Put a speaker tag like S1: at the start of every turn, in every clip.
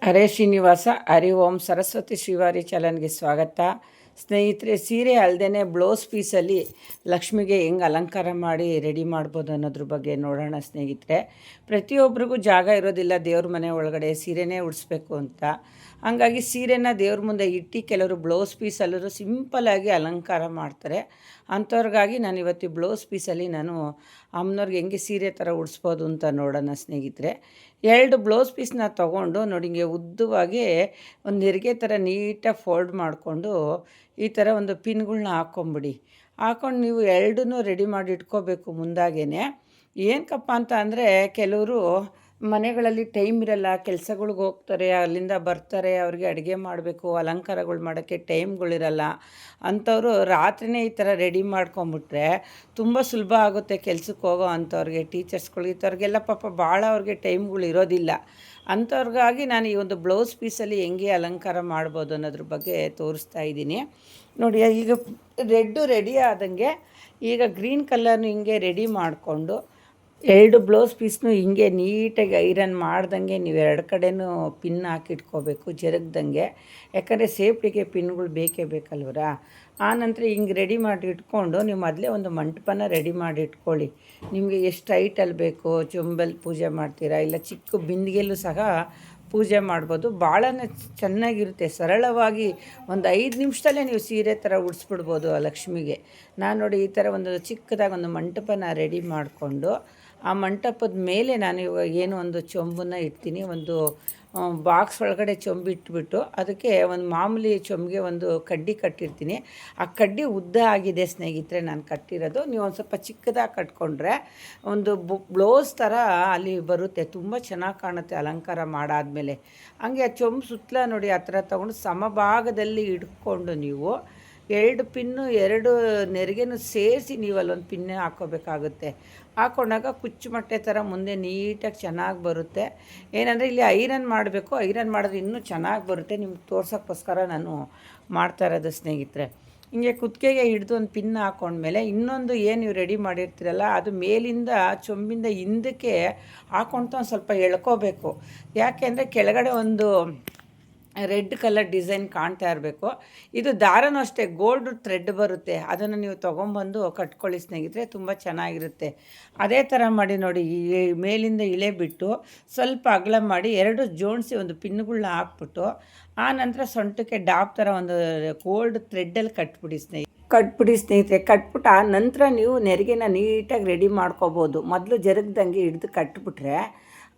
S1: ಹರೇ ಶ್ರೀನಿವಾಸ ಹರಿ ಓಂ ಸರಸ್ವತಿ ಶ್ರೀವಾರಿ ಚಾನಲ್ಗೆ ಸ್ವಾಗತ. ಸ್ನೇಹಿತರೆ, ಸೀರೆ ಅಲ್ಲದೇ ಬ್ಲೌಸ್ ಪೀಸಲ್ಲಿ ಲಕ್ಷ್ಮಿಗೆ ಹೆಂಗೆ ಅಲಂಕಾರ ಮಾಡಿ ರೆಡಿ ಮಾಡ್ಬೋದು ಅನ್ನೋದ್ರ ಬಗ್ಗೆ ನೋಡೋಣ. ಸ್ನೇಹಿತರೆ, ಪ್ರತಿಯೊಬ್ಬರಿಗೂ ಜಾಗ ಇರೋದಿಲ್ಲ ದೇವ್ರ ಮನೆ ಒಳಗಡೆ ಸೀರೆನೇ ಉಡಿಸ್ಬೇಕು ಅಂತ. ಹಾಗಾಗಿ ಸೀರೆನ ದೇವ್ರ ಮುಂದೆ ಇಟ್ಟು ಕೆಲವರು ಬ್ಲೌಸ್ ಪೀಸಲ್ಲೂ ಸಿಂಪಲ್ಲಾಗಿ ಅಲಂಕಾರ ಮಾಡ್ತಾರೆ. ಅಂಥವ್ರಿಗಾಗಿ ನಾನು ಇವತ್ತು ಬ್ಲೌಸ್ ಪೀಸಲ್ಲಿ ನಾನು ಅಮ್ಮನವ್ರಿಗೆ ಹೆಂಗೆ ಸೀರೆ ಥರ ಉಡಿಸ್ಬೋದು ಅಂತ ನೋಡೋಣ. ಸ್ನೇಹಿತರೆ, 2 ಬ್ಲೌಸ್ ಪೀಸ್ನ ತೊಗೊಂಡು ನೋಡಿ, ಹಿಂಗೆ ಉದ್ದವಾಗಿ ಒಂದು ನೆರಿಗೆ ಥರ ನೀಟಾಗಿ ಫೋಲ್ಡ್ ಮಾಡಿಕೊಂಡು ಈ ಥರ ಒಂದು ಪಿನ್ಗಳ್ನ ಹಾಕ್ಕೊಂಬಿಡಿ. ಹಾಕ್ಕೊಂಡು ನೀವು ಎರಡನ್ನೂ ರೆಡಿ ಮಾಡಿ ಇಟ್ಕೋಬೇಕು ಮುಂದಾಗೇ. ಏನಕ್ಕಪ್ಪ ಅಂತ ಅಂದರೆ, ಕೆಲವರು ಮನೆಗಳಲ್ಲಿ ಟೈಮ್ ಇರಲ್ಲ, ಕೆಲಸಗಳ್ಗೆ ಹೋಗ್ತಾರೆ, ಅಲ್ಲಿಂದ ಬರ್ತಾರೆ, ಅವ್ರಿಗೆ ಅಡುಗೆ ಮಾಡಬೇಕು, ಅಲಂಕಾರಗಳು ಮಾಡೋಕ್ಕೆ ಟೈಮ್ಗಳಿರಲ್ಲ. ಅಂಥವರು ರಾತ್ರಿಯೇ ಈ ಥರ ರೆಡಿ ಮಾಡ್ಕೊಂಬಿಟ್ರೆ ತುಂಬ ಸುಲಭ ಆಗುತ್ತೆ ಕೆಲ್ಸಕ್ಕೆ ಹೋಗೋ ಅಂಥವ್ರಿಗೆ, ಟೀಚರ್ಸ್ಗಳಿಗೆ, ಇಂಥವ್ರಿಗೆಲ್ಲ ಪಾಪ ಭಾಳ ಅವ್ರಿಗೆ ಟೈಮ್ಗಳು ಇರೋದಿಲ್ಲ. ಅಂಥವ್ರಿಗಾಗಿ ನಾನು ಈ ಒಂದು ಬ್ಲೌಸ್ ಪೀಸಲ್ಲಿ ಹೆಂಗೆ ಅಲಂಕಾರ ಮಾಡ್ಬೋದು ಅನ್ನೋದ್ರ ಬಗ್ಗೆ ತೋರಿಸ್ತಾ ಇದ್ದೀನಿ. ನೋಡಿ, ಈಗ ರೆಡಿ ಆದಂಗೆ ಈಗ ಗ್ರೀನ್ ಕಲರ್ನು ಹಿಂಗೆ ರೆಡಿ ಮಾಡಿಕೊಂಡು 2 ಬ್ಲೌಸ್ ಪೀಸ್ನು ಹಿಂಗೆ ನೀಟಾಗಿ ಐರನ್ ಮಾಡ್ದಂಗೆ ನೀವು 2 ಕಡೆನೂ ಪಿನ್ ಹಾಕಿಟ್ಕೋಬೇಕು, ಜರುಗ್ದಂಗೆ. ಯಾಕಂದರೆ ಸೇಫ್ಟಿಗೆ ಪಿನ್ಗಳು ಬೇಕೇ ಬೇಕಲ್ವರ. ಆನಂತರ ಹಿಂಗೆ ರೆಡಿ ಮಾಡಿ ಇಟ್ಕೊಂಡು ನೀವು ಮೊದಲೇ ಒಂದು ಮಂಟಪನ ರೆಡಿ ಮಾಡಿ ಇಟ್ಕೊಳ್ಳಿ. ನಿಮಗೆ ಎಷ್ಟು ಹೈಟಲ್ಲಿ ಬೇಕೋ, ಚೊಂಬಲ್ಲಿ ಪೂಜೆ ಮಾಡ್ತೀರಾ, ಇಲ್ಲ ಚಿಕ್ಕ ಬಿಂದಿಗೆಯಲ್ಲೂ ಸಹ ಪೂಜೆ ಮಾಡ್ಬೋದು. ಭಾಳನೇ ಚೆನ್ನಾಗಿರುತ್ತೆ. ಸರಳವಾಗಿ ಒಂದು 5 ನಿಮಿಷದಲ್ಲೇ ನೀವು ಸೀರೆ ಥರ ಉಡಿಸ್ಬಿಡ್ಬೋದು ಆ ಲಕ್ಷ್ಮಿಗೆ. ನಾನು ನೋಡಿ ಈ ಥರ ಒಂದು ಚಿಕ್ಕದಾಗಿ ಒಂದು ಮಂಟಪನ ರೆಡಿ ಮಾಡಿಕೊಂಡು ಆ ಮಂಟಪದ ಮೇಲೆ ನಾನು ಇವಾಗ ಏನು ಒಂದು ಚೊಂಬನ್ನು ಇಡ್ತೀನಿ. ಒಂದು ಬಾಕ್ಸ್ ಒಳಗಡೆ ಚೊಂಬು ಇಟ್ಬಿಟ್ಟು ಅದಕ್ಕೆ ಒಂದು ಮಾಮೂಲಿ ಚೊಂಬಿಗೆ ಒಂದು ಕಡ್ಡಿ ಕಟ್ಟಿರ್ತೀನಿ. ಆ ಕಡ್ಡಿ ಉದ್ದ ಆಗಿದೆ ಸ್ನೇಹಿತರೆ ನಾನು ಕಟ್ಟಿರೋದು. ನೀವು ಒಂದು ಸ್ವಲ್ಪ ಚಿಕ್ಕದಾಗಿ ಕಟ್ಕೊಂಡ್ರೆ ಒಂದು ಬ್ಲೌಸ್ ಥರ ಅಲ್ಲಿ ಬರುತ್ತೆ, ತುಂಬ ಚೆನ್ನಾಗಿ ಕಾಣುತ್ತೆ ಅಲಂಕಾರ ಮಾಡಾದಮೇಲೆ. ಹಂಗೆ ಆ ಚೊಂಬು ಸುತ್ತಲ ನೋಡಿ ಆ ಥರ ತೊಗೊಂಡು ಸಮಭಾಗದಲ್ಲಿ ಇಟ್ಕೊಂಡು ನೀವು 2 ಪಿನ್ನು 2 ನೆರಿಗೆನೂ ಸೇರಿಸಿ ನೀವು ಅಲ್ಲೊಂದು ಪಿನ್ನೇ ಹಾಕ್ಕೋಬೇಕಾಗುತ್ತೆ. ಹಾಕ್ಕೊಂಡಾಗ ಕುಚ್ಚುಮಟ್ಟೆ ಥರ ಮುಂದೆ ನೀಟಾಗಿ ಚೆನ್ನಾಗಿ ಬರುತ್ತೆ. ಏನಂದರೆ ಇಲ್ಲಿ ಐರನ್ ಮಾಡಬೇಕು, ಐರನ್ ಮಾಡಿದ್ರೆ ಇನ್ನೂ ಚೆನ್ನಾಗಿ ಬರುತ್ತೆ. ನಿಮ್ಗೆ ತೋರ್ಸೋಕ್ಕೋಸ್ಕರ ನಾನು ಮಾಡ್ತಾ ಇರೋದು ಸ್ನೇಹಿತರೆ. ಹಿಂಗೆ ಕುತ್ತಿಗೆಗೆ ಹಿಡಿದು ಒಂದು ಪಿನ್ ಹಾಕ್ಕೊಂಡ್ಮೇಲೆ ಇನ್ನೊಂದು ಏನು ನೀವು ರೆಡಿ ಮಾಡಿರ್ತೀರಲ್ಲ ಅದು ಮೇಲಿಂದ ಚೊಂಬಿಂದ ಹಿಂದಕ್ಕೆ ಹಾಕ್ಕೊಳ್ತಾ ಒಂದು ಸ್ವಲ್ಪ ಎಳ್ಕೋಬೇಕು. ಯಾಕೆ ಅಂದರೆ ಕೆಳಗಡೆ ಒಂದು ರೆಡ್ ಕಲರ್ ಡಿಸೈನ್ ಕಾಣ್ತಾ ಇರಬೇಕು. ಇದು ದಾರನೂ ಅಷ್ಟೇ ಗೋಲ್ಡ್ ಥ್ರೆಡ್ ಬರುತ್ತೆ, ಅದನ್ನು ನೀವು ತೊಗೊಂಬಂದು ಕಟ್ಕೊಳ್ಳಿ ಸ್ನೇಹಿತರೆ, ತುಂಬ ಚೆನ್ನಾಗಿರುತ್ತೆ. ಅದೇ ಥರ ಮಾಡಿ ನೋಡಿ, ಈ ಮೇಲಿಂದ ಇಳೆ ಬಿಟ್ಟು ಸ್ವಲ್ಪ ಅಗಲ ಮಾಡಿ 2 ಜೋಡಿಸಿ ಒಂದು ಪಿನ್ಗಳನ್ನ ಹಾಕ್ಬಿಟ್ಟು ಆ ನಂತರ ಸೊಂಟಕ್ಕೆ ಡಾಪ್ ಥರ ಒಂದು ಗೋಲ್ಡ್ ಥ್ರೆಡ್ಡಲ್ಲಿ ಕಟ್ಬಿಡಿ ಸ್ನೇಹಿತರೆ. ಕಟ್ಬಿಟ್ಟು ಆ ನಂತರ ನೀವು ನೆರಿಗೆನ ನೀಟಾಗಿ ರೆಡಿ ಮಾಡ್ಕೋಬೋದು. ಮೊದಲು ಜರುಗ್ದಂಗೆ ಹಿಡ್ದು ಕಟ್ಬಿಟ್ರೆ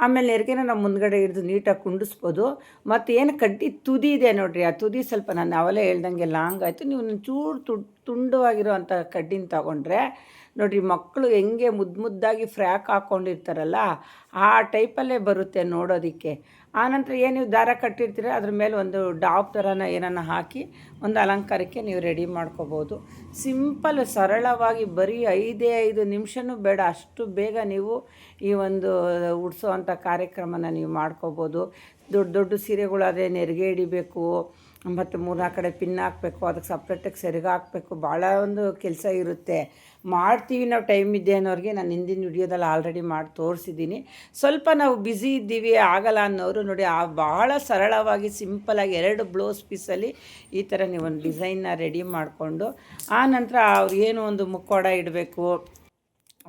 S1: ಆಮೇಲೆ ನೆರಿಗೆನ ನಾವು ಮುಂದ್ಗಡೆ ಹಿಡಿದು ನೀಟಾಗಿ ಕುಂಡಿಸ್ಬೋದು. ಮತ್ತು ಏನು ಕಡ್ಡಿ ತುದಿ ಇದೆ ನೋಡಿರಿ, ಆ ತುದಿ ಸ್ವಲ್ಪ ನಾನು ಅವಲೇ ಹೇಳ್ದಂಗೆ ಲಾಂಗ್ ಆಯಿತು. ನೀವು ಚೂರು ತುಂಡವಾಗಿರೋ ಅಂಥ ಕಡ್ಡಿನ ತೊಗೊಂಡ್ರೆ ನೋಡಿರಿ, ಮಕ್ಕಳು ಹೆಂಗೆ ಮುದ್ದಾಗಿ ಫ್ರ್ಯಾಕ್ ಹಾಕ್ಕೊಂಡಿರ್ತಾರಲ್ಲ ಆ ಟೈಪಲ್ಲೇ ಬರುತ್ತೆ ನೋಡೋದಕ್ಕೆ. ಆನಂತರ ಏನು ನೀವು ದಾರ ಕಟ್ಟಿರ್ತೀರ ಅದ್ರ ಮೇಲೆ ಒಂದು ಡಾಪ್ ಥರನ ಏನನ್ನ ಹಾಕಿ ಒಂದು ಅಲಂಕಾರಕ್ಕೆ ನೀವು ರೆಡಿ ಮಾಡ್ಕೋಬೋದು. ಸಿಂಪಲ್ ಸರಳವಾಗಿ ಬರೀ 5 ನಿಮಿಷನೂ ಬೇಡ, ಅಷ್ಟು ಬೇಗ ನೀವು ಈ ಒಂದು ಉಡಿಸೋವಂಥ ಕಾರ್ಯಕ್ರಮನ ನೀವು ಮಾಡ್ಕೋಬೋದು. ದೊಡ್ಡ ಸೀರೆಗಳಾದರೆ ನೆರಿಗೆ ಹಿಡಿಬೇಕು, ಮತ್ತು 3-4 ಕಡೆ ಪಿನ್ ಹಾಕಬೇಕು, ಅದಕ್ಕೆ ಸಪ್ರೇಟಾಗಿ ಸೆರಗು ಹಾಕಬೇಕು, ಭಾಳ ಒಂದು ಕೆಲಸ ಇರುತ್ತೆ. ಮಾಡ್ತೀವಿ ನಾವು ಟೈಮ್ ಇದೆ ಅನ್ನೋರಿಗೆ ನಾನು ಹಿಂದಿನ ವಿಡಿಯೋದಲ್ಲಿ ಆಲ್ರೆಡಿ ಮಾಡಿ ತೋರಿಸಿದ್ದೀನಿ. ಸ್ವಲ್ಪ ನಾವು ಬ್ಯುಸಿ ಇದ್ದೀವಿ ಆಗಲ್ಲ ಅನ್ನೋರು ನೋಡಿ, ಭಾಳ ಸರಳವಾಗಿ ಸಿಂಪಲಾಗಿ 2 ಬ್ಲೌಸ್ ಪೀಸಲ್ಲಿ ಈ ಥರ ನೀವು ಒಂದು ಡಿಸೈನ್ನ ರೆಡಿ ಮಾಡಿಕೊಂಡು ಆ ನಂತರ ಅವ್ರು ಏನು ಒಂದು ಮುಖವಾಡ ಇಡಬೇಕು,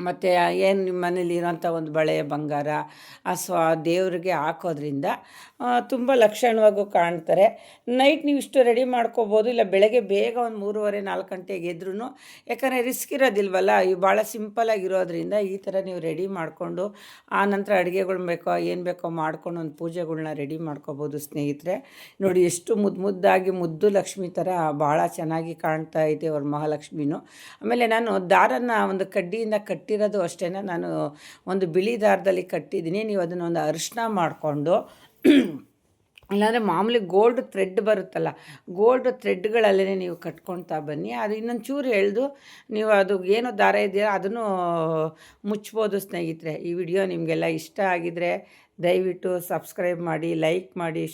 S1: ಮತ್ತು ಏನು ನಿಮ್ಮ ಮನೇಲಿ ಇರೋಂಥ ಒಂದು ಬಳೆ ಬಂಗಾರ ದೇವ್ರಿಗೆ ಹಾಕೋದ್ರಿಂದ ತುಂಬ ಲಕ್ಷಣವಾಗೂ ಕಾಣ್ತಾರೆ. ನೈಟ್ ನೀವು ಇಷ್ಟು ರೆಡಿ ಮಾಡ್ಕೋಬೋದು, ಇಲ್ಲ ಬೆಳಗ್ಗೆ ಬೇಗ ಒಂದು 3:30-4 ಗಂಟೆಗೆ ಎದ್ರೂ, ಯಾಕಂದರೆ ರಿಸ್ಕ್ ಇರೋದಿಲ್ವಲ್ಲ. ಇವು ಭಾಳ ಸಿಂಪಲಾಗಿರೋದ್ರಿಂದ ಈ ಥರ ನೀವು ರೆಡಿ ಮಾಡಿಕೊಂಡು ಆ ನಂತರ ಅಡುಗೆಗಳು ಬೇಕೋ ಏನು ಬೇಕೋ ಮಾಡ್ಕೊಂಡು ಒಂದು ಪೂಜೆಗಳ್ನ ರೆಡಿ ಮಾಡ್ಕೋಬೋದು ಸ್ನೇಹಿತರೆ. ನೋಡಿ ಎಷ್ಟು ಮುದ್ದಾಗಿ ಮುದ್ದು ಲಕ್ಷ್ಮಿ ಥರ ಭಾಳ ಚೆನ್ನಾಗಿ ಕಾಣ್ತಾ ಇದೆ ಅವ್ರ ಮಹಾಲಕ್ಷ್ಮಿನೂ. ಆಮೇಲೆ ನಾನು ದಾರನ ಒಂದು ಕಡ್ಡಿಯಿಂದ ಕಟ್ಟಿರೋದು ಅಷ್ಟೇ, ನಾನು ಒಂದು ಬಿಳಿ ದಾರದಲ್ಲಿ ಕಟ್ಟಿದ್ದೀನಿ. ನೀವು ಅದನ್ನು ಒಂದು ಅರಿಶಿನ ಮಾಡಿಕೊಂಡು ಇಲ್ಲಾಂದರೆ ಮಾಮೂಲಿ ಗೋಲ್ಡ್ ಥ್ರೆಡ್ ಬರುತ್ತಲ್ಲ, ಗೋಲ್ಡ್ ಥ್ರೆಡ್ಗಳಲ್ಲೇ ನೀವು ಕಟ್ಕೊಳ್ತಾ ಬನ್ನಿ. ಅದು ಇನ್ನೊಂದು ಚೂರು ಎಳೆದು ನೀವು ಅದು ಏನು ದಾರ ಇದೆಯೋ ಅದನ್ನು ಮುಚ್ಬೋದು ಸ್ನೇಹಿತರೆ. ಈ ವಿಡಿಯೋ ನಿಮಗೆಲ್ಲ ಇಷ್ಟ ಆಗಿದರೆ ದಯವಿಟ್ಟು ಸಬ್ಸ್ಕ್ರೈಬ್ ಮಾಡಿ, ಲೈಕ್ ಮಾಡಿ.